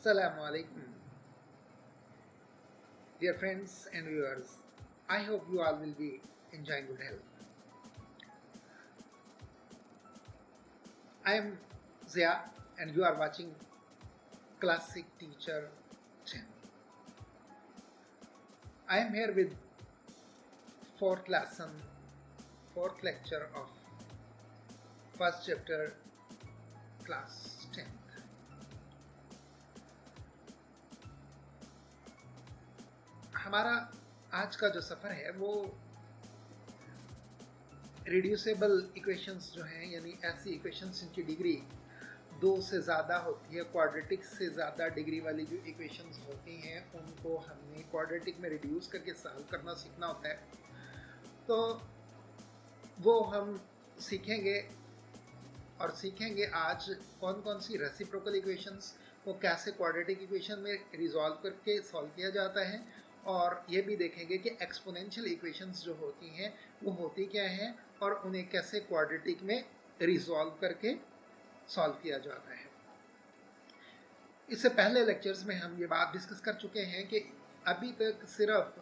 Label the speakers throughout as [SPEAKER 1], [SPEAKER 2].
[SPEAKER 1] Assalamu alaikum, dear friends and viewers. I hope you all will be enjoying good health. I am Zia and you are watching Classic Teacher channel. I am here with fourth lesson, fourth lecture of first chapter, class 10th. हमारा आज का जो सफ़र है वो reducible equations जो हैं, यानी ऐसी इक्वेशंस जिनकी डिग्री 2 से ज़्यादा होती है, क्वाड्रेटिक से ज़्यादा डिग्री वाली जो इक्वेशंस होती हैं उनको हमने क्वाड्रेटिक में रिड्यूस करके सॉल्व करना सीखना होता है। तो वो हम सीखेंगे और सीखेंगे आज कौन कौन सी रेसिप्रोकल इक्वेशंस को कैसे क्वाड्रेटिक इक्वेशन में रिजॉल्व करके सॉल्व किया जाता है, और ये भी देखेंगे कि एक्सपोनेंशियल इक्वेशंस जो होती हैं वो होती क्या हैं और उन्हें कैसे क्वाड्रेटिक में रिजॉल्व करके सॉल्व किया जाता है। इससे पहले लेक्चर्स में हम ये बात डिस्कस कर चुके हैं कि अभी तक सिर्फ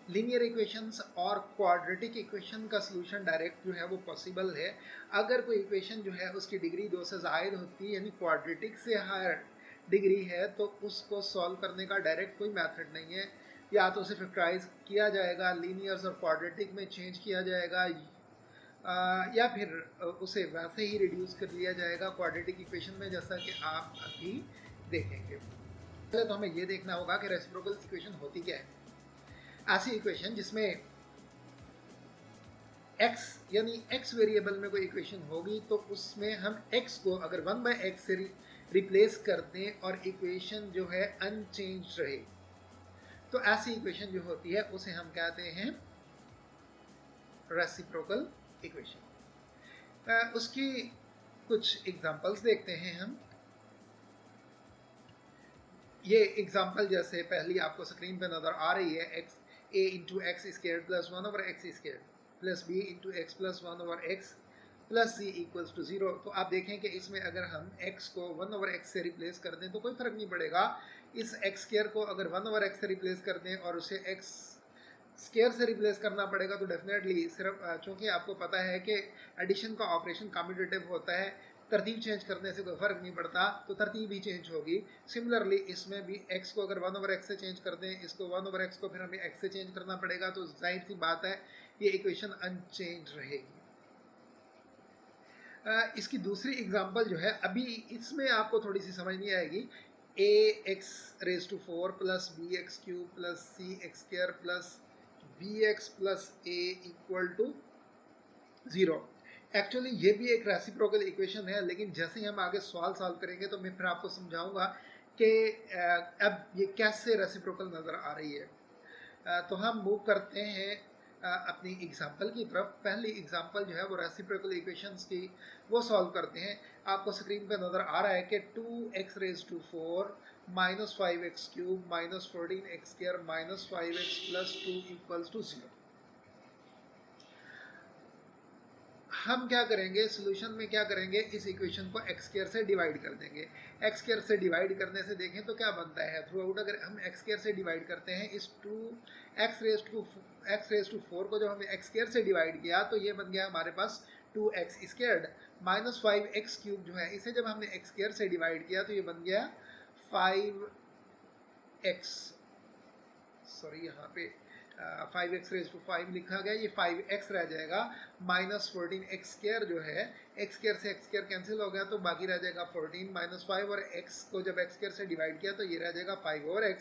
[SPEAKER 1] लीनियर इक्वेशंस और क्वाड्रेटिक इक्वेशन का सॉल्यूशन डायरेक्ट जो है वो पॉसिबल है। अगर कोई इक्वेशन जो है उसकी डिग्री 2 से ज़ायद होती है, यानी क्वाड्रेटिक से हायर डिग्री है, तो उसको सॉल्व करने का डायरेक्ट कोई मेथड नहीं है। या तो उसे फैक्टराइज किया जाएगा, लीनियर्स और क्वाड्रेटिक में चेंज किया जाएगा, या फिर उसे वैसे ही रिड्यूस कर लिया जाएगा क्वाड्रेटिक इक्वेशन में, जैसा कि आप अभी देखेंगे। पहले तो हमें ये देखना होगा कि रेसिप्रोकल इक्वेशन होती क्या है। ऐसी इक्वेशन जिसमें x यानी x वेरिएबल में कोई इक्वेशन होगी तो उसमें हम x को अगर 1/x से रिप्लेस कर दें और इक्वेशन जो है अनचेंज रहे, तो ऐसी इक्वेशन जो होती है उसे हम कहते हैं रेसिप्रोकल इक्वेशन। उसकी कुछ एग्जांपल्स देखते हैं हम। ये एग्जांपल जैसे पहली आपको स्क्रीन पे नजर आ रही है, x a into x square plus 1/x square plus b into x plus 1/x plus c equals to 0। तो आप देखें कि इसमें अगर हम x को 1/x से रिप्लेस कर दें तो कोई फर्क नहीं पड़ेगा। इस x स्क्वायर को अगर 1/x से रिप्लेस कर दें और उसे x स्क्वायर से रिप्लेस करना पड़ेगा तो डेफिनेटली सिर्फ चूँकि आपको पता है कि एडिशन का ऑपरेशन कम्यूटेटिव होता है, तरतीब चेंज करने से कोई फ़र्क नहीं पड़ता, तो तरतीब ही चेंज होगी। सिमिलरली इसमें भी x को अगर 1/x से चेंज कर दें, इसको 1/x को फिर हमें x से चेंज करना पड़ेगा, तो जाहिर सी बात है ये इक्वेशन अनचेंज रहेगी। इसकी दूसरी एग्जांपल जो है, अभी इसमें आपको थोड़ी सी समझ नहीं आएगी। ax⁴ plus bx³ plus cx² plus bx plus a equal to 0। Actually ये भी एक रेसिप्रोकल इक्वेशन है, लेकिन जैसे ही हम आगे सवाल सॉल्व करेंगे तो मैं फिर आपको समझाऊंगा कि अब ये कैसे रेसिप्रोकल नज़र आ रही है। तो हम मूव करते हैं अपनी एग्जांपल की तरफ। पहली एग्जांपल जो है वो रेसिप्रोकल इक्वेशंस की वो सॉल्व करते हैं। आपको स्क्रीन पे नज़र आ रहा है कि 2x⁴ minus 5x³ minus 14x² minus 5x plus 2 equals to 0। हम क्या करेंगे, सोल्यूशन में क्या करेंगे, इस इक्वेशन को x² से डिवाइड कर देंगे। x² से डिवाइड करने से देखें तो क्या बनता है, थ्रू आउट अगर हम x² से डिवाइड करते हैं, इस 2x⁴ को जब हमने x² से डिवाइड किया तो ये बन गया हमारे पास 2x² माइनस 5x³ जो है इसे जब हमने x² से डिवाइड किया तो ये बन गया 5x, सॉरी यहाँ पे 5x⁵ लिखा गया, ये 5x रह जाएगा, माइनस 14x² जो है x² से x² कैंसिल हो गया तो बाकी रह जाएगा 14 माइनस 5, और x को जब x² से डिवाइड किया तो ये रह जाएगा 5/x,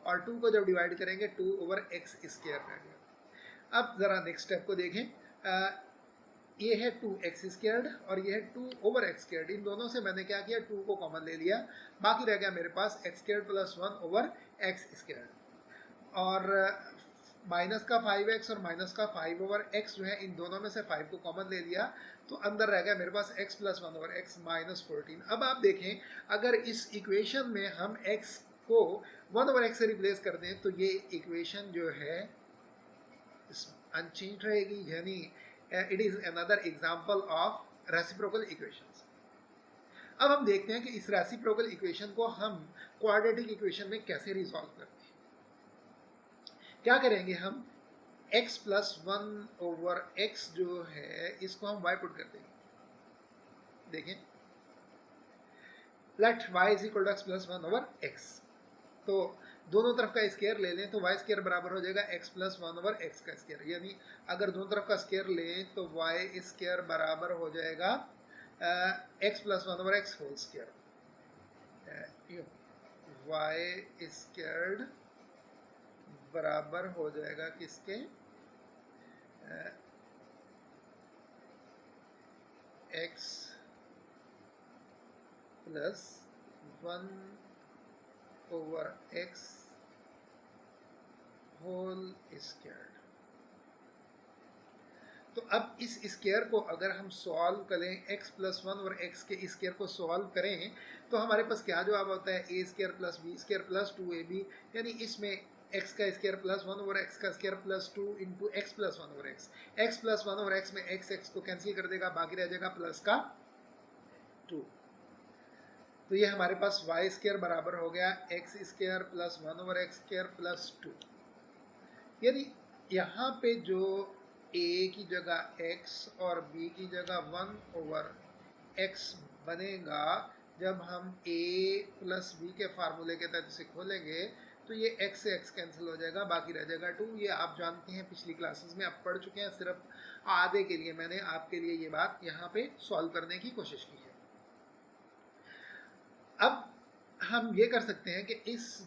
[SPEAKER 1] और 2 को जब डिवाइड करेंगे 2/x² रह गया। अब ज़रा नेक्स्ट स्टेप को देखें। ये है 2x² और ये है 2/x²। इन दोनों से मैंने क्या किया, 2 को कॉमन ले लिया, बाकी रह गया मेरे पास x² प्लस 1/x², और माइनस का 5x और माइनस का 5/x जो है इन दोनों में से 5 को कॉमन ले लिया तो अंदर रह गया मेरे पास x प्लस 1/x माइनस 14। अब आप देखें अगर इस इक्वेशन में हम x को 1/x से रिप्लेस कर दें तो ये इक्वेशन जो है अनचेंज रहेगी, यानी it is another example of reciprocal equations. अब हम देखते हैं कि इस रेसिप्रोकल इक्वेशन को हम क्वाड्रेटिक इक्वेशन में कैसे रिजॉल्व करते हैं। क्या करेंगे हम x प्लस 1/x जो है इसको हम y पुट कर देंगे। देखें, let y is equal to x plus 1/x। तो दोनों तरफ का स्केयर ले लें तो y स्केयर बराबर हो जाएगा x प्लस 1/x का स्केयर, यानी अगर दोनों तरफ का स्केयर लें तो y स्केयर बराबर हो जाएगा x plus 1/x whole square. y squared बराबर हो जाएगा किसके, x plus 1/x whole squared. तो अब इस स्क्वायर को अगर हम सॉल्व करें, x प्लस 1/x के स्क्वायर को सॉल्व करें तो हमारे पास क्या जवाब होता है, a square plus b square plus 2ab, यानी इसमें x का स्क्वायर प्लस 1/x का square plus 2 into x plus 1/x। x plus 1/x में x को कैंसिल कर देगा, बाकी रह जाएगा प्लस का 2। तो ये हमारे पास y स्क्वायर बराबर हो गया x square plus 1/x square plus 2। यदि यहाँ पे जो a की जगह x और b की जगह 1/x बनेगा, जब हम a प्लस b के फार्मूले के तहत इसे खोलेंगे तो ये x से x कैंसिल हो जाएगा, बाकी रह जाएगा 2। ये आप जानते हैं, पिछली क्लासेस में आप पढ़ चुके हैं, सिर्फ आधे के लिए मैंने आपके लिए ये बात यहाँ पे सॉल्व करने की कोशिश की है। अब हम ये कर सकते हैं कि इस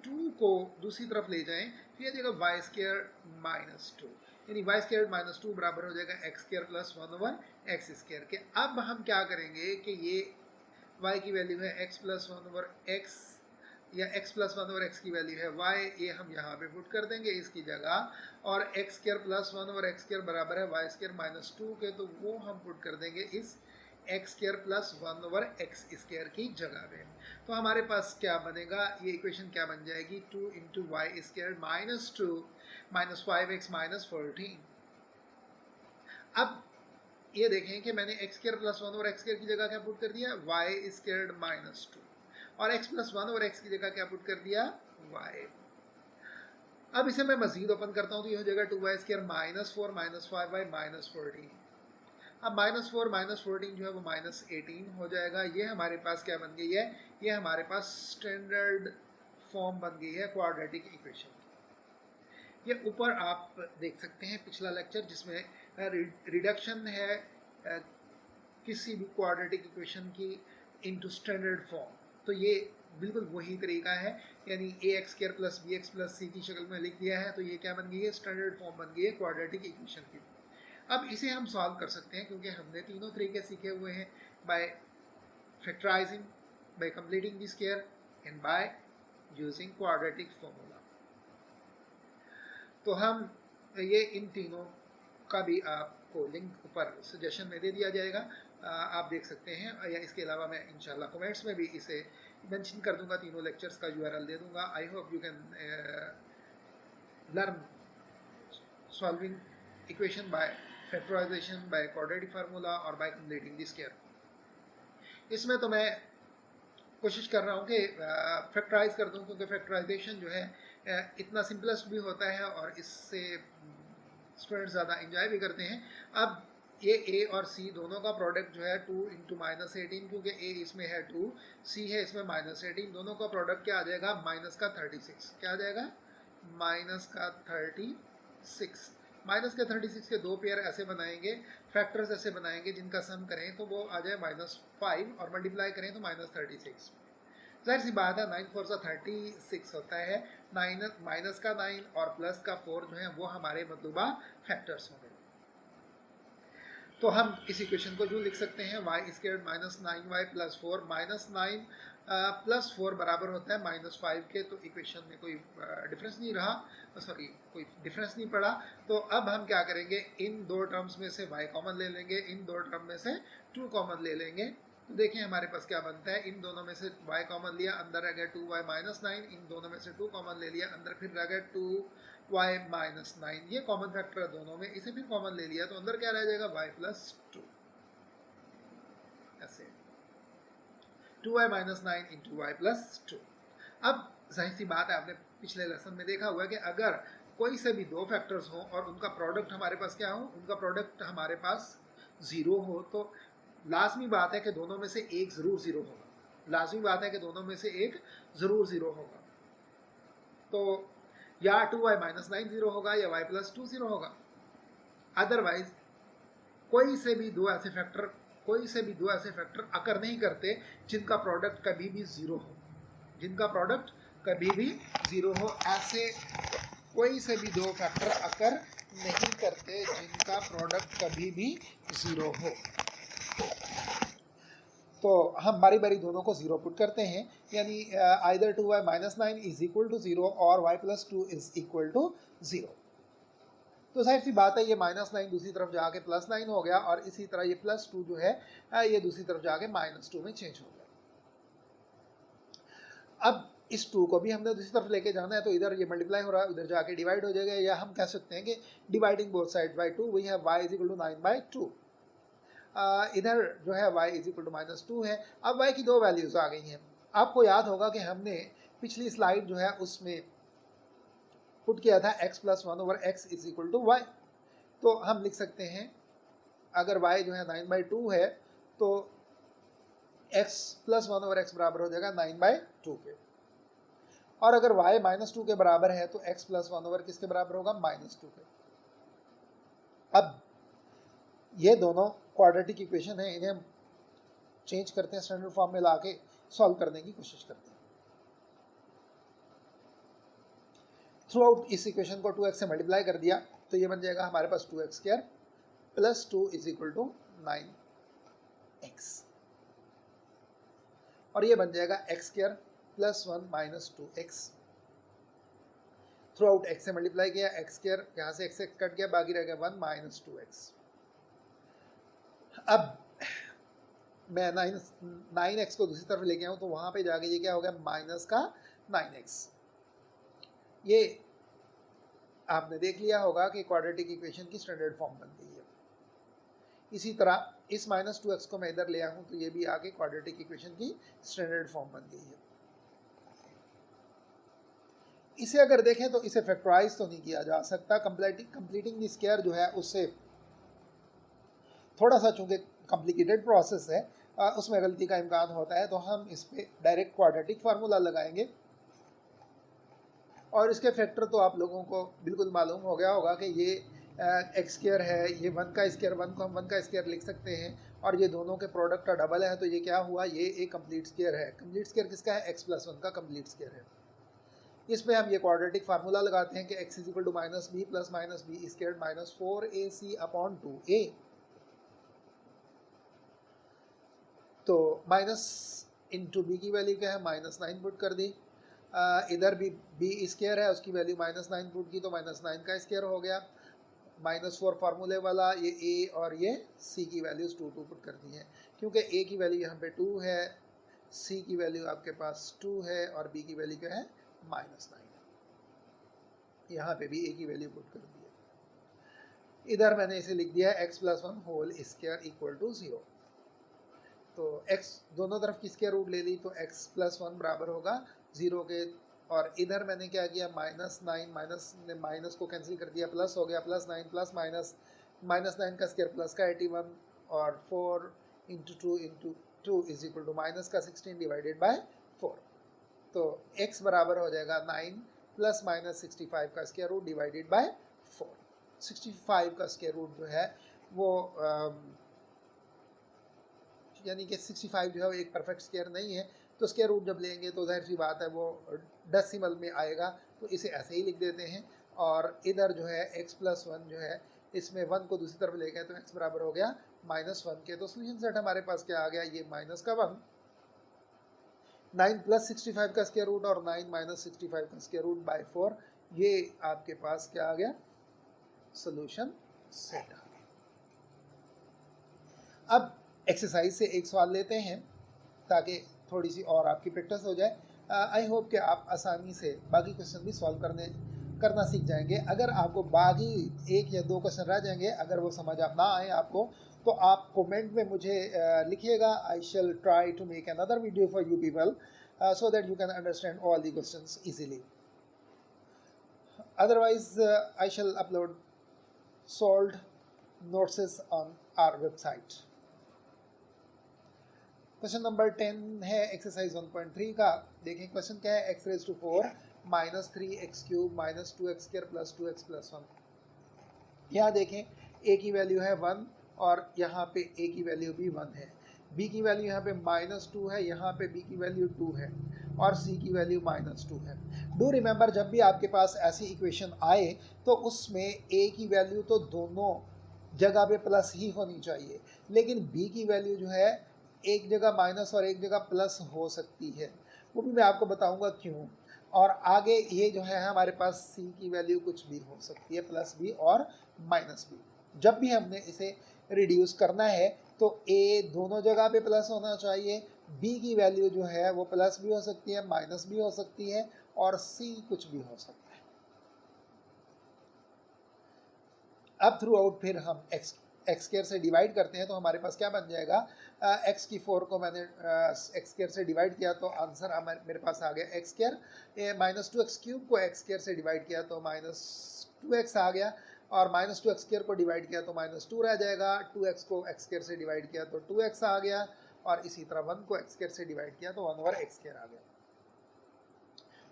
[SPEAKER 1] 2 को दूसरी तरफ ले जाएं, तो ये जाएगा y स्क्वायर माइनस 2, यानी y स्क्वायर माइनस 2 बराबर हो जाएगा x square plus 1/x square के। अब हम क्या करेंगे कि ये y की वैल्यू है x प्लस 1/x या x प्लस 1/x की वैल्यू है y, ये हम यहाँ पे पुट कर देंगे इसकी जगह, और x square plus 1/x square बराबर है y स्क्वायर माइनस 2 के, तो वो हम पुट कर देंगे इस x square plus 1/x square की जगह पे। तो हमारे पास क्या बनेगा, ये इक्वेशन क्या बन जाएगी, 2 into y square minus 2 minus 5x minus 14। अब ये देखें कि मैंने x square plus 1/x square की जगह क्या पुट कर दिया, y स्क्वायर माइनस 2, और x प्लस 1/x की जगह क्या पुट कर दिया, y। अब इसे मैं मजीद ओपन करता हूँ तो ये हो जाएगा 2y square minus 4 minus 5y minus 14। अब माइनस 4 माइनस 14 जो है वो माइनस 18 हो जाएगा। ये हमारे पास क्या बन गई है, ये हमारे पास स्टैंडर्ड फॉर्म बन गई है क्वाड्रेटिक इक्वेशन की। ये ऊपर आप देख सकते हैं पिछला लेक्चर जिसमें रिडक्शन है किसी भी क्वाड्रेटिक इक्वेशन की इनटू स्टैंडर्ड फॉर्म, तो ये बिल्कुल वही तरीका है, यानी ax square plus bx plus c की शक्ल में लिख दिया है, तो ये क्या बन गई है, स्टैंडर्ड फॉर्म बन गई है क्वाड्रेटिक इक्वेशन की। अब इसे हम सॉल्व कर सकते हैं क्योंकि हमने तीनों तरीके सीखे हुए हैं, by factorising, by completing the square and by using quadratic formula. तो हम ये इन तीनों का भी आपको लिंक ऊपर सजेशन में दे दिया जाएगा, आप देख सकते हैं, या इसके अलावा मैं इंशाल्लाह कमेंट्स में भी इसे मेंशन कर दूंगा, तीनों लेक्चर्स का URL दे दूंगा। I hope you can learn solving equation by factorisation, by quadratic formula और बाय कंप्लीटिंग द स्क्वायर। इसमें तो मैं कोशिश कर रहा हूँ कि फैक्टराइज कर दूँ, क्योंकि फैक्टराइजेशन जो है इतना सिंपलेस्ट भी होता है और इससे स्टूडेंट्स ज़्यादा इंजॉय भी करते हैं। अब ये a और c दोनों का प्रोडक्ट जो है 2 इंटू माइनस 18, क्योंकि a इसमें है 2, c है इसमें माइनस 18, दोनों का प्रोडक्ट क्या आ जाएगा, माइनस का 36। क्या आ जाएगा, माइनस का 36। माइनस के 36 के दो पेयर ऐसे बनाएंगे, फैक्टर्स ऐसे बनाएंगे जिनका सम करें तो वो आ जाए -5 और मल्टीप्लाई करें तो -36। जाहिर सी बात है 9 4 सा 36 होता है, माइनस का 9 और प्लस का 4 जो है वो हमारे मतलूबा फैक्टर्स होंगे। तो हम इस इक्वेशन को जो लिख सकते हैं, y square minus 9y plus 4, minus 9 plus 4 बराबर होता है -5 के, तो इक्वेशन में कोई डिफरेंस नहीं रहा, सॉरी कोई डिफरेंस नहीं पड़ा। तो अब हम क्या करेंगे, इन दो टर्म्स में से y कॉमन ले लेंगे, इन दो टर्म में से 2 कॉमन ले लेंगे। तो देखिए हमारे पास क्या बनता है, इन दोनों में से y कॉमन लिया, अंदर रह गया 2y माइनस 9, इन दोनों में से 2 कॉमन ले लिया, अंदर फिर रह गया 2y माइनस 9, ये कॉमन फैक्टर है दोनों में, इसे फिर कॉमन ले लिया तो अंदर क्या रह जाएगा, y प्लस 2। ऐसे 2y minus 9 into Y plus 2। अब जाहिर सी बात है, आपने पिछले लेसन में देखा हुआ है कि अगर कोई से भी दो फैक्टर्स हों और उनका प्रोडक्ट हमारे पास क्या हो, उनका प्रोडक्ट हमारे पास 0 हो, तो लाजमी बात है कि दोनों में से एक ज़रूर 0 होगा। लाजमी बात है कि दोनों में से एक ज़रूर 0 होगा। तो या 2y माइनस 9 0 होगा या y प्लस 2 0 होगा। अदरवाइज कोई से भी दो ऐसे फैक्टर अकर नहीं करते जिनका प्रोडक्ट कभी भी 0 हो, जिनका प्रोडक्ट कभी भी 0 हो। ऐसे कोई से भी दो फैक्टर अकर नहीं करते जिनका प्रोडक्ट कभी भी 0 हो। तो हम बारी बारी दोनों को 0 पुट करते हैं, यानी either 2y minus 9 is equal to 0 और y plus 2 is equal to 0। तो जाहिर सी बात है ये माइनस 9 दूसरी तरफ जाके प्लस 9 हो गया, और इसी तरह ये प्लस 2 जो है ये दूसरी तरफ जाके माइनस 2 में चेंज हो गया। अब इस 2 को भी हमने दूसरी तरफ लेके जाना है, तो इधर ये मल्टीप्लाई हो रहा है, उधर जाके डिवाइड हो जाएगा, या हम कह सकते हैं कि dividing both side by 2 we have y is equal to 9/2। इधर जो है y is equal to minus 2 है। अब y की दो वैल्यूज आ गई हैं। आपको याद होगा कि हमने पिछली स्लाइड जो है उसमें पुट किया था x plus 1 over x is equal to y। तो हम लिख सकते हैं अगर y जो है 9/2 है तो x प्लस 1 ओवर x बराबर हो जाएगा 9/2 के, और अगर y माइनस 2 के बराबर है तो x प्लस 1 ओवर किसके बराबर होगा, माइनस 2 के। अब ये दोनों क्वाड्रेटिक इक्वेशन है, इन्हें हम चेंज करते हैं, स्टैंडर्ड फॉर्म में लाके सॉल्व करने की कोशिश करते हैं। थ्रू आउट इस इक्वेशन को 2x से मल्टीप्लाई कर दिया तो ये बन जाएगा हमारे पास 2x square plus 2 is equal to 9x, और ये बन जाएगा x square plus 1 minus 2x। Throughout x से मल्टीप्लाई किया, x स्क्वायर यहाँ से x से कट गया, बाकी रह गया 1 माइनस 2x। अब मैं 9x को दूसरी तरफ लेके आऊँ तो वहाँ पे जाके ये क्या हो गया, माइनस का 9x। ये आपने देख लिया होगा कि क्वाड्रेटिक इक्वेशन की स्टैंडर्ड फॉर्म बन गई है। इसी तरह इस माइनस 2x को मैं इधर ले आऊँ तो ये भी आगे क्वाड्रेटिक इक्वेशन की स्टैंडर्ड फॉर्म बन गई है। इसे अगर देखें तो इसे फैक्टराइज तो नहीं किया जा सकता, कंप्लीटिंग द स्क्वायर जो है उससे थोड़ा सा चूंकि कॉम्प्लिकेटेड प्रोसेस है उसमें गलती का इम्कान होता है, तो हम इस पे डायरेक्ट क्वाड्रेटिक फार्मूला लगाएंगे। और इसके फैक्टर तो आप लोगों को बिल्कुल मालूम हो गया होगा कि ये एक्स स्क्वायर है, ये 1 का स्क्वायर, 1 को हम 1 का स्क्वायर लिख सकते हैं, और ये दोनों के प्रोडक्ट का डबल है, तो ये क्या हुआ, ये एक कंप्लीट स्क्वायर है। कंप्लीट स्क्वायर किसका है, x प्लस 1 का कंप्लीट स्क्वायर है। इस पे हम ये क्वाड्रेटिक फार्मूला लगाते हैं कि x is equal to minus b plus minus b square minus 4ac upon 2a। तो माइनस इंटू बी की वैल्यू क्या है, माइनस 9 पुट कर दी, इधर भी बी स्क्वायर है, उसकी वैल्यू माइनस 9 पुट की तो माइनस 9 का स्क्वायर हो गया, माइनस 4 फार्मूले वाला, ये a और ये c की वैल्यूज 2 पुट कर दी है, क्योंकि a की वैल्यू यहाँ पे 2 है, c की वैल्यू आपके पास 2 है, और b की वैल्यू क्या है, माइनस 9 है। यहाँ पे भी a की वैल्यू पुट कर दी है। इधर मैंने इसे लिख दिया है x plus 1 whole square equal to 0। तो x दोनों तरफ की स्क्वायर रूट ले ली तो x प्लस 1 बराबर होगा 0 के, और इधर मैंने क्या किया, माइनस 9 माइनस ने माइनस को कैंसिल कर दिया, प्लस हो गया, प्लस 9 प्लस माइनस, माइनस 9 का स्क्वायर प्लस का 81, और 4 इंटू 2 इज इक्वल टू माइनस का 16 डिवाइडेड बाय 4। तो x बराबर हो जाएगा 9 प्लस माइनस 65 का स्क्वायर रूट डिवाइडेड बाय 4। 65 का स्क्वायर रूट जो है वो यानी कि 65 जो है एक परफेक्ट स्क्वायर नहीं है, तो स्क्वायर रूट जब लेंगे तो जाहिर सी बात है वो डेसिमल में आएगा, तो इसे ऐसे ही लिख देते हैं। और इधर जो है x प्लस 1 जो है इसमें 1 को दूसरी तरफ ले गए तो x बराबर हो गया माइनस 1 के। तो सोल्यूशन सेट हमारे पास क्या आ गया, ये माइनस का 1, 9 प्लस 65 का स्क्वायर रूट और 9 माइनस 65 का स्क्वायर रूट बाय 4, ये आपके पास क्या आ गया, सोल्यूशन सेट आ गया। अब एक्सरसाइज से एक सवाल लेते हैं ताकि थोड़ी सी और आपकी प्रैक्टिस हो जाए। आई होप कि आप आसानी से बाकी क्वेश्चन भी सॉल्व करना सीख जाएंगे। अगर आपको बाकी 1 या 2 क्वेश्चन रह जाएंगे, अगर वो समझ आप ना आए आपको, तो आप कमेंट में मुझे लिखिएगा. I shall try to make another video for you people so that you can understand all the questions easily. Otherwise, I shall upload solved notes on our website. Question number 10 है exercise 1.3 का. देखें question क्या है. x raise to 4 minus 3x cube minus 2x square plus 2x plus 1. यहाँ देखें a की value है 1 और यहाँ पे a की वैल्यू भी 1 है. b की वैल्यू यहाँ पे -2 है, यहाँ पे b की वैल्यू 2 है और c की वैल्यू -2 है. डू रिमेंबर, जब भी आपके पास ऐसी इक्वेशन आए तो उसमें a की वैल्यू तो दोनों जगह पे प्लस ही होनी चाहिए, लेकिन b की वैल्यू जो है एक जगह माइनस और एक जगह प्लस हो सकती है. वो भी मैं आपको बताऊंगा क्यों. और आगे ये जो है हमारे पास c की वैल्यू कुछ भी हो सकती है, प्लस b और माइनस b. जब भी हमने इसे रिड्यूस करना है तो a दोनों जगह पे प्लस होना चाहिए, b की वैल्यू जो है वो प्लस भी हो सकती है, माइनस भी हो सकती है और c कुछ भी हो सकता है. अब थ्रू आउट फिर हम x स्क्वायर से डिवाइड करते हैं तो हमारे पास क्या बन जाएगा. x की 4 को मैंने x स्क्वायर से डिवाइड किया तो आंसर मेरे पास आ गया x square. Minus 2x cube को x स्क्वायर से डिवाइड किया तो -2x आ गया और -2x स्क्वायर को डिवाइड किया तो -2 रह जाएगा. 2x को x स्क्वायर से डिवाइड किया तो 2x आ गया और इसी तरह 1 को x स्क्वायर से डिवाइड किया तो 1/x स्क्वायर आ गया.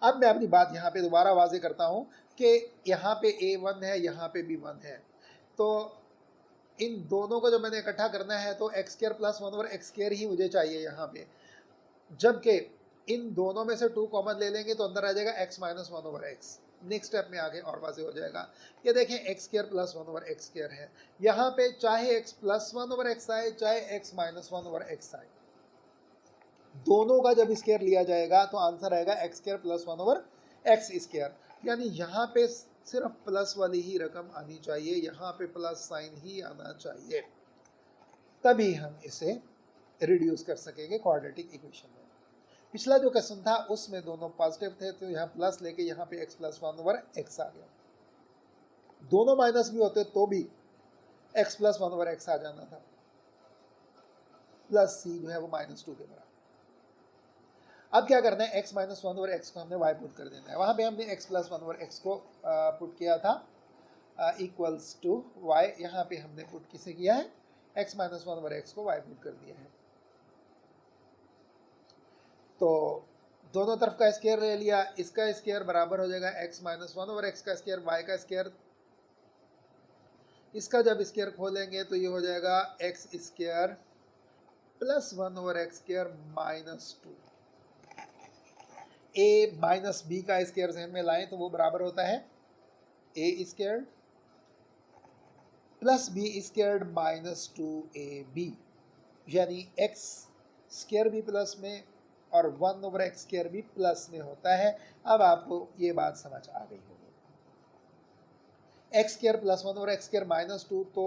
[SPEAKER 1] अब मैं अपनी बात यहाँ पे दोबारा वाजे करता हूँ कि यहाँ पे a1 है, यहाँ पे भी 1 है, तो इन दोनों को जो मैंने इकट्ठा करना है तो x square plus 1/x square ही मुझे चाहिए यहाँ पे. जबकि इन दोनों में से 2 कॉमन ले लेंगे तो अंदर आ जाएगा x minus 1/x. Next step में आगे और वाजे हो जाएगा. ये देखें x square plus 1/x square है, यहाँ पे चाहे x प्लस 1/x आए चाहे x माइनस 1/x आए, दोनों का जब स्क्वायर लिया जाएगा तो आंसर आएगा x square plus 1/x square. यानी यहाँ पे सिर्फ प्लस वाली ही रकम आनी चाहिए, यहाँ पे प्लस साइन ही आना चाहिए, तभी हम इसे रिड्यूस कर सकेंगे क्वाड्रेटिक इक्वेशन में. पिछला जो क्वेश्चन था उसमें दोनों पॉजिटिव थे तो यहाँ प्लस लेके यहाँ पे x प्लस 1/x आ गया. दोनों माइनस भी होते तो भी x प्लस 1/x आ जाना था. प्लस c जो है वो -2 के बराबर. अब क्या करना है, x माइनस 1/x को हमने y पुट कर देना है. वहाँ पे हमने x प्लस 1/x को पुट किया था इक्वल्स टू y. यहाँ पे हमने पुट किसे किया है, x माइनस 1/x को y पुट कर दिया है. तो दोनों तरफ का स्क्वायर ले लिया, इसका स्क्वायर बराबर हो जाएगा x माइनस 1/x का स्क्वायर, y का स्क्वायर. इसका जब स्क्वायर खोलेंगे तो ये हो जाएगा x square plus 1/x square minus 2. a minus b का स्क्वायर ज़हन में लाएं तो वो बराबर होता है a square plus b square minus 2ab. यानी x स्क्वायर भी प्लस में और 1/x स्क्वायर भी प्लस में होता है. अब आपको ये बात समझ आ गई होगी. x square plus 1/x square minus 2, तो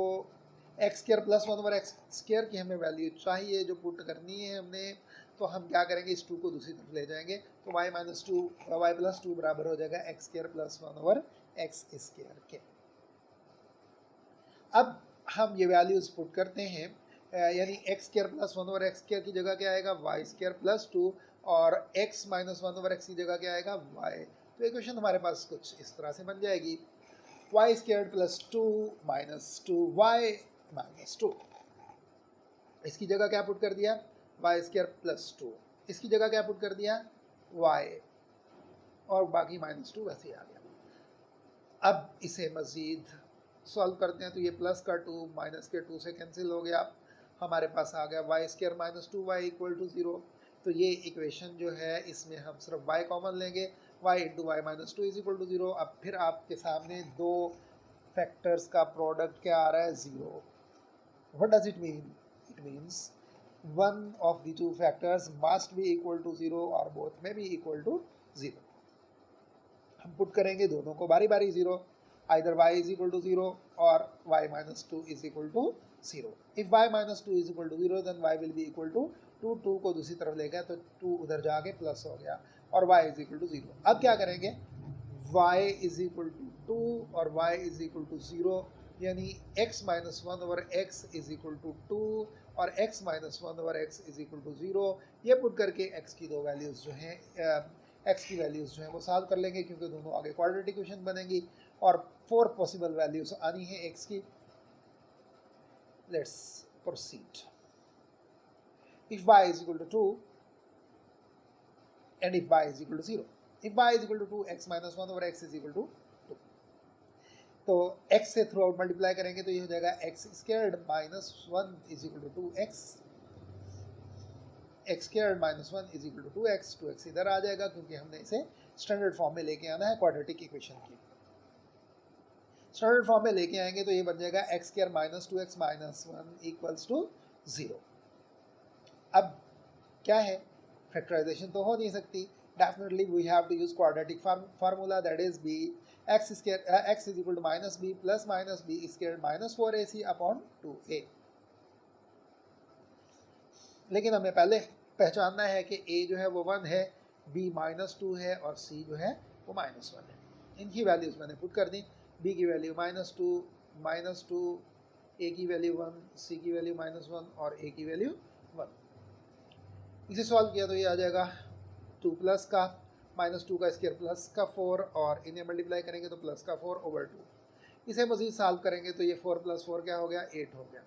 [SPEAKER 1] x square plus 1/x square की हमें वैल्यू चाहिए जो पुट करनी है हमने. तो हम क्या करेंगे, इस 2 को दूसरी तरफ ले जाएंगे तो y माइनस 2 y प्लस 2 बराबर हो जाएगा x square plus 1/x square के. अब हम ये वैल्यूज पुट करते हैं, यानी x square plus 1/x square की जगह क्या आएगा y स्क्वायर प्लस 2 और x माइनस 1/x की जगह क्या आएगा y. तो इक्वेशन हमारे पास कुछ इस तरह से बन जाएगी y square plus 2 minus 2y minus 2. इसकी जगह क्या पुट कर दिया, y स्क्वायर प्लस 2. इसकी जगह क्या पुट कर दिया y और बाकी माइनस 2 वैसे ही आ गया. अब इसे मज़ीद सॉल्व करते हैं तो ये प्लस का 2 माइनस के 2 से कैंसिल हो गया. हमारे पास आ गया y square minus 2y equal to 0. तो ये इक्वेशन जो है इसमें हम सिर्फ y कॉमन लेंगे, y into y minus 2 is equal to 0. अब फिर आपके सामने दो फैक्टर्स का प्रोडक्ट क्या आ रहा है, 0. What does it mean, it means one of the two factors must be equal to 0 or both may be equal to 0. हम पुट करेंगे दोनों को बारी बारी 0. either y is equal to 0 or y minus 2 is equal to 0. if y minus 2 is equal to 0 then y will be equal to 2. 2 को दूसरी तरफ ले गया तो 2 उधर जाके प्लस हो गया और y is equal to 0. अब क्या करेंगे, y is equal to 2 और y is equal to 0 यानी x minus one over x is equal to 2 और x minus one over x is equal to 0। ये पुट करके x की दो वैल्यूज़ जो हैं x की वैल्यूज़ जो हैं वो सॉल्व कर लेंगे, क्योंकि दोनों आगे क्वाड्रेटिक इक्वेशन बनेंगी और 4 पॉसिबल वैल्यूज़ आनी है x की। Let's proceed. If y is equal to 2 and if y is equal to 0, if y is equal to 2, x minus 1 over x is equal to 2, तो x से through out multiply करेंगे तो ये हो जाएगा x squared minus 1 is equal to 2x, x squared minus 1 is equal to 2x, 2x इधर आ जाएगा क्योंकि हमने इसे स्टैंडर्ड फॉर्म में लेके आना है क्वाड्रेटिक इक्वेशन की। स्टैंडर्ड फॉर्म में लेके आएंगे तो ये बन जाएगा x square minus 2x minus 1 equals to 0। अब क्या है, फैक्टराइजेशन तो हो नहीं सकती, definitely we have to use quadratic formula, that is b x square x is equal to minus b plus minus b square minus 4ac upon 2a। लेकिन हमें पहले पहचानना है कि a जो है वो 1 है, b माइनस 2 है और c जो है वो माइनस 1 है। इनकी वैल्यूज मैंने पुट कर दी, b की वैल्यू माइनस 2, a की वैल्यू 1, c की वैल्यू माइनस 1 और a की वैल्यू 1। इसे सॉल्व किया तो ये आ जाएगा 2 प्लस का माइनस 2 का स्क्वायर प्लस का 4 और इन्हें मल्टीप्लाई करेंगे तो प्लस का 4 ओवर 2। इसे मजीद सॉल्व करेंगे तो ये 4 प्लस 4 क्या हो गया, 8 हो गया।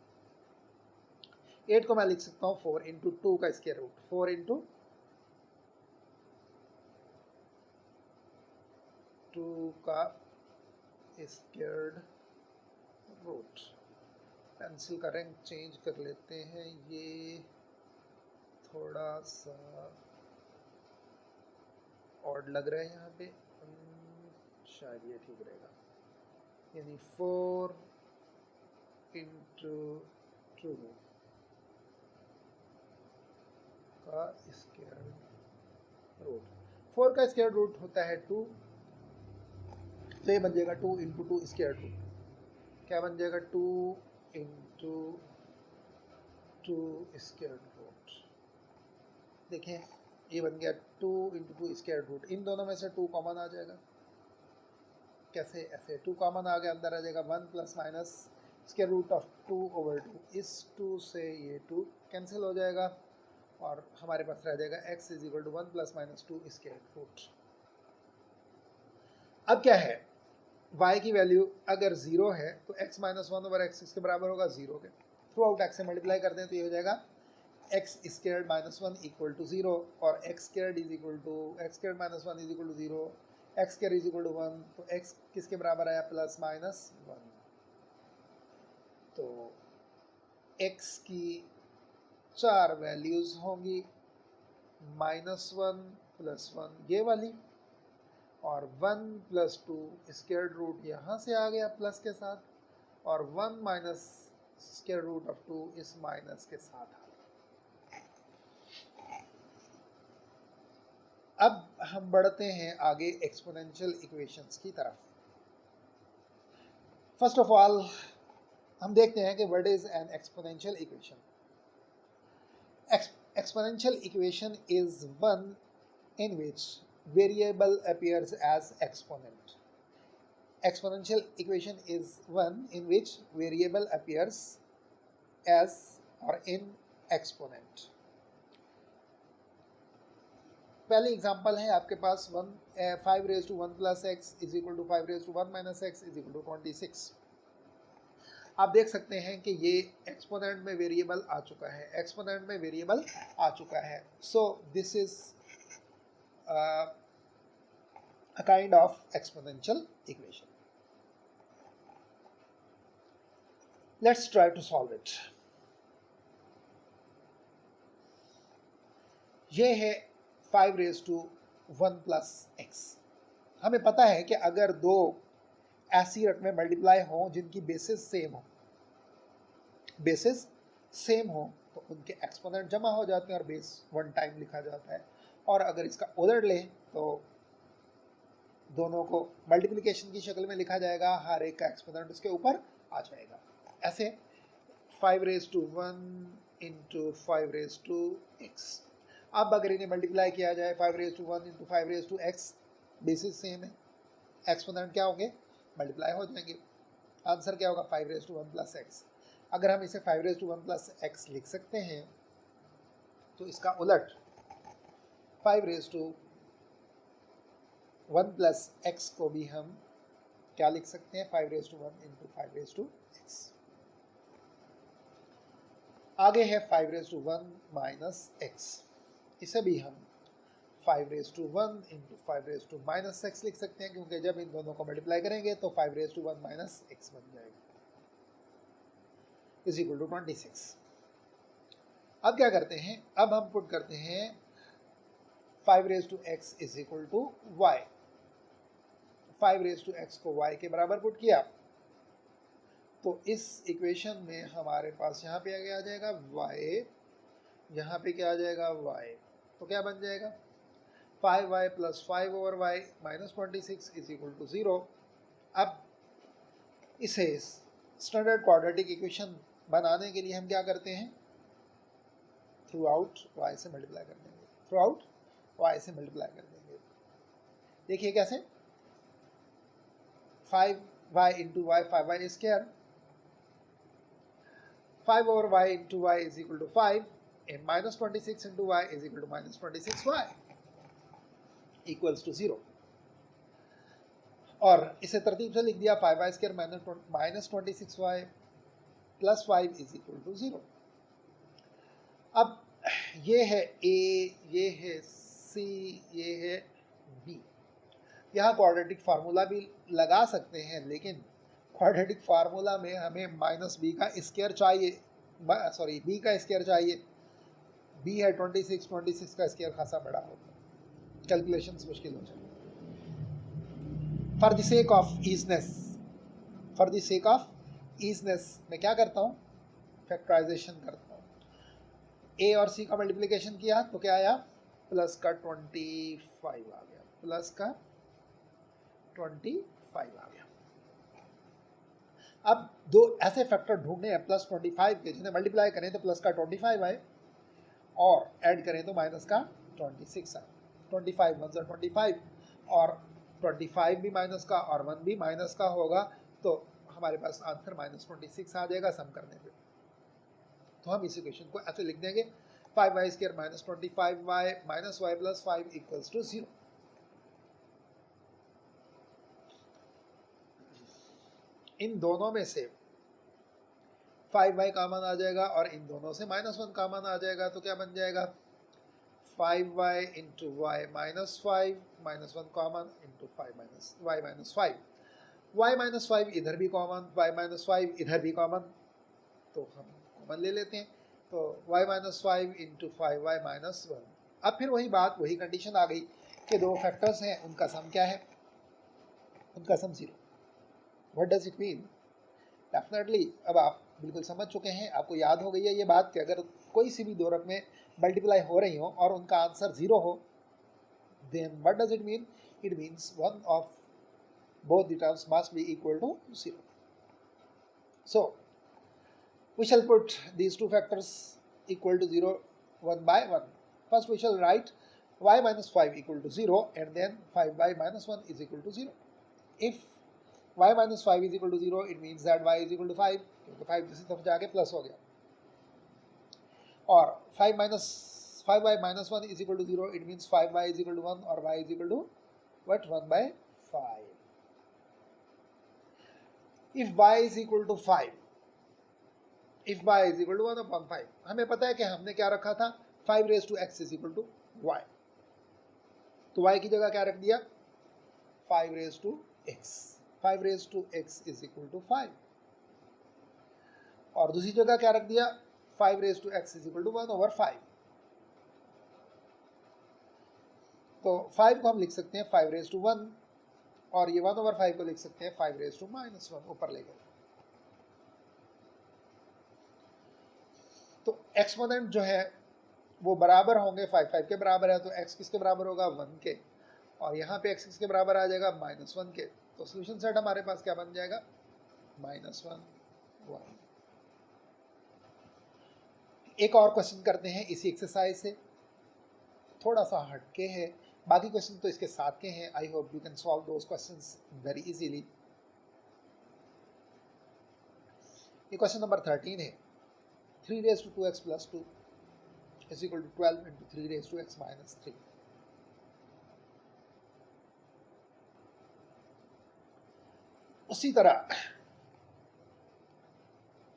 [SPEAKER 1] 8 को मैं लिख सकता हूँ 4 इंटू 2 का स्क्वायर रूट, 4 इंटू 2 का स्क्वायर रूट। पेंसिल का रंग चेंज कर लेते हैं, ये थोड़ा सा ऑड लग रहा है यहाँ पे, शायद ये ठीक रहेगा। यानी 4 इंटू 2 का स्क्वायर रूट, 4 का स्क्वायर रूट होता है 2, तो ये बन जाएगा 2 इंटू 2 स्क्वायर रूट। क्या बन जाएगा, 2 इंटू 2 स्क्वायर रूट। देखिए ये बन गया 2 इंटू 2 स्क्वायर रूट। इन दोनों में से 2 कॉमन आ जाएगा, कैसे, ऐसे 2 कॉमन आ गया, अंदर आ जाएगा 1 plus minus square root of 2 over 2। इस 2 से ये 2 कैंसिल हो जाएगा और हमारे पास रह जाएगा x is equal to 1 plus minus 2 square root. अब क्या है, y की वैल्यू अगर 0 है तो x माइनस 1 ओवर एक्स इसके बराबर होगा 0 के। थ्रू आउट x से मल्टीप्लाई कर दें तो ये हो जाएगा x square minus 1 equal to 0 और x square is equal to x square minus 1 is equal to 0, x square is equal to 1, तो x किसके बराबर आया, प्लस माइनस 1। तो x की 4 वैल्यूज होंगी, माइनस 1 प्लस 1 ये वाली और 1 प्लस 2 स्क्वायर रूट यहाँ से आ गया प्लस के साथ, और 1 माइनस स्क्वायर रूट ऑफ 2 इस माइनस के साथ आ गया। अब हम बढ़ते हैं आगे एक्सपोनेंशियल इक्वेशंस की तरफ। फर्स्ट ऑफ ऑल हम देखते हैं कि what is an exponential equation. Exponential equation is one in which variable appears as exponent. Exponential equation is one in which variable appears as or in exponent. पहले example है आपके पास 5 raise to 1 plus x is equal to 5 raise to 1 minus x is equal to 26। आप देख सकते हैं कि ये एक्सपोनेंट में वेरिएबल आ चुका है, एक्सपोनेंट में वेरिएबल आ चुका है। So this is a kind of exponential equation. Let's try to solve it. ये है 5 रेज टू 1 प्लस एक्स। हमें पता है कि अगर दो ऐसी रकमें मल्टीप्लाई हों जिनकी बेसिस सेम हो, बेसिस सेम हो तो उनके एक्सपोनेंट जमा हो जाते हैं और बेस 1 टाइम लिखा जाता है। और अगर इसका उलट लें तो दोनों को मल्टीप्लिकेशन की शक्ल में लिखा जाएगा, हर एक का एक्सपोनेंट उसके ऊपर आ जाएगा। ऐसे 5 raise to 1 into 5 raise to x. अब अगर इन्हें मल्टीप्लाई किया जाए 5 raise to 1 into 5 raise to x, basis same है, एक्सपोनेंट क्या होंगे, मल्टीप्लाई हो जाएंगे। आंसर क्या होगा 5 रेज टू 1 प्लस एक्स। अगर हम इसे 5 रेज टू 1 प्लस एक्स लिख सकते हैं तो इसका उलट 5 रेज टू 1 प्लस एक्स को भी हम क्या लिख सकते हैं 5 raise to 1 into 5 raise to x. आगे है 5 रेज टू 1 माइनस एक्स, इसे भी हम 5 raise to 1 into 5 raise to minus x लिख सकते हैं, क्योंकि जब इन दोनों को मल्टीप्लाई करेंगे तो 5 रेज टू 1 माइनस एक्स बन जाएगा इज इक्वल टू 26। अब क्या करते हैं, अब हम पुट करते हैं 5 raise to x is equal to y. 5 raise to x को y के बराबर पुट किया तो इस इक्वेशन में हमारे पास यहाँ पे आगे आ जाएगा y, यहाँ पे क्या आ जाएगा y, तो क्या बन जाएगा 5y plus 5 over y minus 26 is equal to 0। अब इसे स्टैंडर्ड क्वाड्रेटिक इक्वेशन बनाने के लिए हम क्या करते हैं, थ्रू आउट y से मल्टीप्लाई कर देंगे, थ्रू आउट y से मल्टीप्लाई कर देंगे। देखिए कैसे, 5y into y 5y square, 5 over y into y is equal to 5 and minus 26 into y is equal to minus 26y equals to 0। और इसे तरतीब से लिख दिया 5y square minus 26y plus 5 is equal to 0। अब ये है a, ये है c, ये है b। यहाँ क्वाड्रेटिक फार्मूला भी लगा सकते हैं, लेकिन क्वाड्रेटिक फार्मूला में हमें माइनस बी का स्क्वायर चाहिए, सॉरी बी का स्क्वायर चाहिए। बी है 26, 26 का स्क्वायर खासा बड़ा होगा, कैलकुलेशंस मुश्किल हो जाएंगे। For the sake of easiness, for the sake of easiness मैं क्या करता हूँ, फैक्टराइजेशन करता हूँ। ए और सी का मल्टीप्लिकेशन किया तो क्या आया, प्लस का 25 आ गया, प्लस का 25 आ गया। अब दो ऐसे फैक्टर ढूंढने हैं प्लस 25 के, जिन्हें मल्टीप्लाई करें तो प्लस का 25 आए और ऐड करें तो माइनस का 26 आए। 25 1 25 और 25 भी माइनस का और 1 भी माइनस का होगा, तो हमारे पास आंसर माइनस 26 आ जाएगा सम करने पे। तो हम इस इक्वेशन को ऐसे लिख देंगे 5y square minus 25y minus y plus 5 equals to 0। इन दोनों में से 5y कॉमन आ जाएगा और इन दोनों से माइनस 1 कॉमन आ जाएगा, तो क्या बन जाएगा 5y into y minus 5 minus 1 common into 5 minus y minus 5, y minus 5 इधर भी कॉमन, y माइनस 5 इधर भी कॉमन, तो हम कॉमन ले लेते हैं, तो y minus 5 into 5y minus 1। अब फिर वही बात, वही कंडीशन आ गई कि दो फैक्टर्स हैं, उनका सम क्या है, उनका सम 0। What does it mean, definitely अब आप बिल्कुल समझ चुके हैं, आपको याद हो गई है ये बात कि अगर कोई सी भी दो रकमें मल्टीप्लाई हो रही हो और उनका आंसर 0 हो, then what does it mean, it means one of both the terms must be equal to 0. So we shall put these two factors equal to 0 one by one. First we shall write y minus 5 equal to 0 and then 5y minus 1 is equal to 0. If y minus 5 is equal to 0, it means that y is equal to 5, क्योंकि 5 दूसरी तरफ जाके plus हो गया, और 5y minus 1 is equal to 0, it means 5y is equal to 1 और y is equal to what, 1 by 5. If y is equal to 5, if y is equal to 1 upon 5, हमें पता है कि हमने क्या रखा था 5 raised to x is equal to y, तो y की जगह क्या रख दिया 5 raised to x, 5 raised to x is equal to 5, और दूसरी जगह क्या रख दिया 5 raised to x is equal to 1 over 5। तो 5 को हम लिख सकते हैं 5 raised to 1 और ये 1 over 5 को लिख सकते हैं 5 raised to minus 1 ऊपर ले गए। तो एक्सपोनेंट जो है वो बराबर होंगे 5 5 के बराबर है, तो x किसके बराबर होगा 1 के, और यहाँ पे x किसके बराबर आ जाएगा माइनस 1 के। तो सोल्यूशन सेट हमारे पास क्या बन जाएगा माइनस 1 1। एक और क्वेश्चन करते हैं इसी एक्सरसाइज से, थोड़ा सा हटके है, बाकी क्वेश्चन तो इसके साथ के हैं। I hope you can solve those questions very easily. ये क्वेश्चन नंबर 13 है। 3 raise to 2x plus 2 is equal to 12 into 3 raise to x minus 3। उसी तरह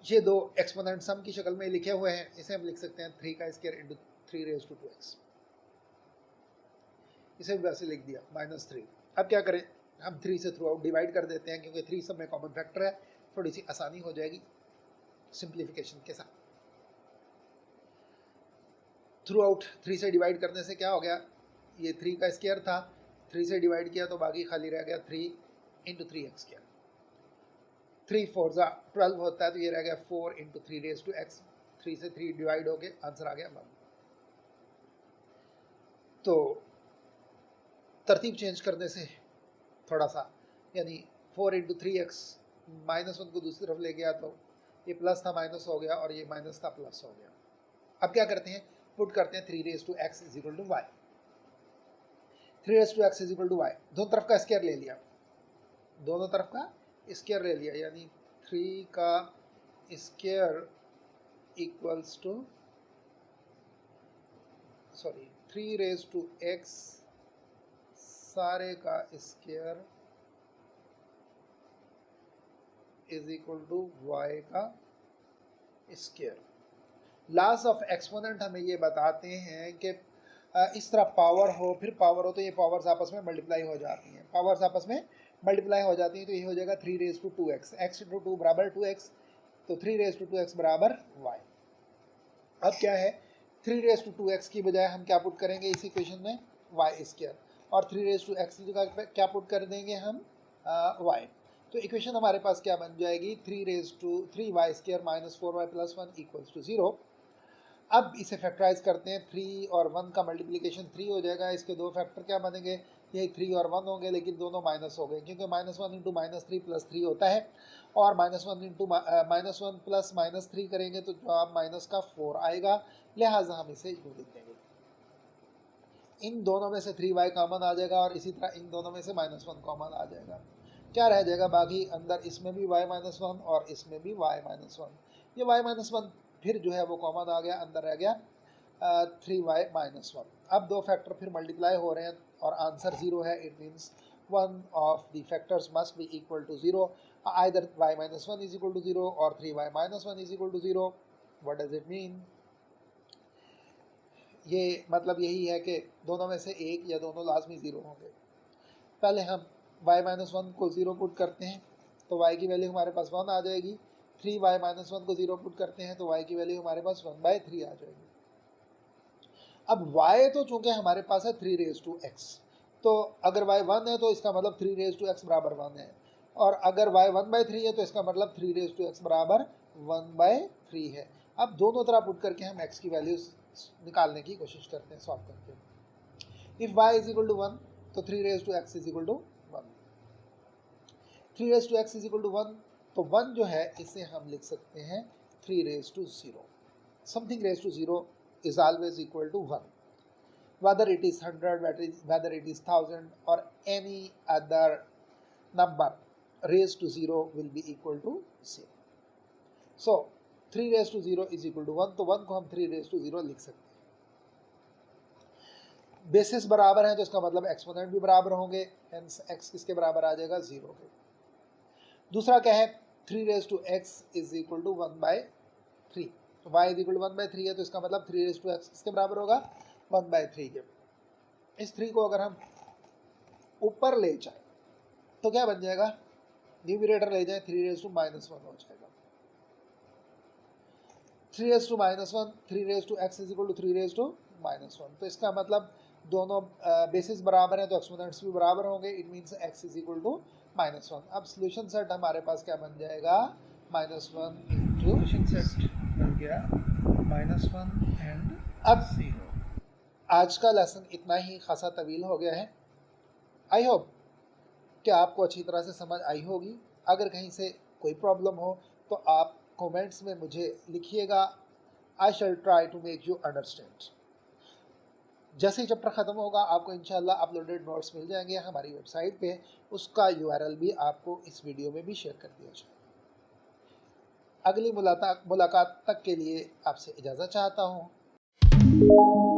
[SPEAKER 1] ये दो एक्सपोनेंट सम की शक्ल में लिखे हुए हैं, इसे हम लिख सकते हैं 3 का square into 3 raise to 2x। इसे भी वैसे लिख दिया माइनस 3। अब क्या करें, हम 3 से थ्रू आउट डिवाइड कर देते हैं, क्योंकि 3 सब में कॉमन फैक्टर है, थोड़ी सी आसानी हो जाएगी सिंप्लीफिकेशन के साथ। थ्रू आउट 3 से डिवाइड करने से क्या हो गया, ये 3 का स्क्वायर था, 3 से डिवाइड किया तो बाकी खाली रह गया 3 इंटू 3x स्क्वायर। 3 4 12 होता है, तो ये रह गया 4 इंटू 3 रेज टू x। 3 से 3 डिवाइड हो गए, आंसर आ गया 1। तो तरतीब चेंज करने से थोड़ा सा, यानी 4 इंटू 3x माइनस 1 को दूसरी तरफ ले गया तो ये प्लस था माइनस हो गया, और ये माइनस था प्लस हो गया। अब क्या करते हैं, पुट करते हैं 3 raise to x is equal to y। 3 raise to x is equal to y, दोनों तरफ का स्क्वायर ले लिया, दोनों तरफ का स्क्वायर ले लिया, यानी 3 का square equals to 3 raise to x सारे का square is equal to y का स्क्वायर। लॉस ऑफ एक्सपोनेंट हमें ये बताते हैं कि इस तरह पावर हो, फिर पावर हो, तो ये पावर्स आपस में मल्टीप्लाई हो जाती हैं। पावर्स आपस में मल्टीप्लाई हो जाती हैं, तो ये हो जाएगा 3 raise to 2x। x into 2 बराबर 2x, तो 3 रेज टू 2x बराबर y। अब क्या है, 3 रेज टू 2x की बजाय हम क्या पुट करेंगे इस इक्वेशन में, y स्क्वायर, और 3 रेज टू x की जगह क्या पुट कर देंगे हम, y। तो इक्वेशन हमारे पास क्या बन जाएगी, 3 raise to 3y square minus 4y plus 1 equals to 0। अब इसे फैक्टराइज करते हैं, 3 और 1 का मल्टीप्लिकेशन 3 हो जाएगा, इसके दो फैक्टर क्या बनेंगे, यही 3 और 1 होंगे, लेकिन दोनों माइनस हो गए, क्योंकि माइनस 1 इंटू माइनस 3 प्लस 3 होता है, और minus 1 into minus 1 plus minus 3 करेंगे तो जवाब माइनस का 4 आएगा, लिहाजा हम इसे यूँ लिख देंगे। इन दोनों में से 3y कॉमन आ जाएगा, और इसी तरह इन दोनों में से माइनस 1 कॉमन आ जाएगा। क्या रह जाएगा बाकी, अंदर इसमें भी y माइनस 1 और इसमें भी y माइनस 1। ये y माइनस 1 फिर जो है वो कॉमन आ गया, अंदर रह गया 3y माइनस 1। अब दो फैक्टर फिर मल्टीप्लाई हो रहे हैं और आंसर 0 है, it means one of the factors must be equal to 0। Either y minus 1 is equal to 0 और 3y minus 1 is equal to 0। What does it mean, ये मतलब यही है कि दोनों में से एक या दोनों लाजमी 0 होंगे। पहले हम y माइनस 1 को 0 पुट करते हैं, तो y की वैल्यू हमारे पास 1 आ जाएगी। 3y माइनस 1 को 0 पुट करते हैं, तो y की वैल्यू हमारे पास 1/3 आ जाएगी। अब y तो चूंकि हमारे पास है 3 रेज टू x, तो अगर y 1 है तो इसका मतलब 3 रेज टू x बराबर 1 है, और अगर y 1/3 है तो इसका मतलब 3 रेज टू x बराबर 1/3 है। अब दोनों तरह पुट करके हम x की वैल्यूज निकालने की कोशिश करते हैं, सॉल्व करके। If y is equal to 1, तो 3 raise to x is equal to 1। 3 raise to x is equal to 1, तो 1 जो है इसे हम लिख सकते हैं 3 raise to 0। Something raise to 0 is always equal to 1, whether it is 100, whether it is 1000 or any other number raised to 0 will be equal to 0. So 3 raised to 0 is equal to 1, तो 1 को हम 3 raised to 0 लिख सकते हैं। Basis बराबर है तो इसका मतलब एक्सपोनेंट भी बराबर होंगे, हेंस x किसके बराबर आ जाएगा, 0 के। दूसरा क्या है, 3 raised to x is equal to 1/3। y is equal to 1/3 है, तो इसका मतलब 3 रेज टू x किसके बराबर होगा, 1/3 के। इस 3 को अगर हम ऊपर ले जाए तो क्या बन जाएगा, न्यूमरेटर ले जाए 3 रेज टू माइनस 1 हो जाएगा। 3 raise to minus 1, 3 raise to x is equal to 3 raise to minus 1, तो इसका मतलब दोनों बेसिस बराबर है तो एक्सपोनेंट्स भी बराबर होंगे, it means x is equal to minus 1। अब सोल्यूशन सेट हमारे पास क्या बन जाएगा, माइनस 1 इंटू
[SPEAKER 2] सोल्यूशन सेट बन गया -1 एंड
[SPEAKER 1] अब
[SPEAKER 2] 0।
[SPEAKER 1] आज का लेसन इतना ही, खासा तवील हो गया है। आई होप कि आपको अच्छी तरह से समझ आई होगी। अगर कहीं से कोई प्रॉब्लम हो तो आप कमेंट्स में मुझे लिखिएगा, I shall try to make you understand. जैसे ही चैप्टर ख़त्म होगा आपको इंशाल्लाह अपलोडेड नोट्स मिल जाएंगे हमारी वेबसाइट पे, उसका URL भी आपको इस वीडियो में भी शेयर कर दिया जाए। अगली मुलाकात तक के लिए आपसे इजाज़त चाहता हूँ।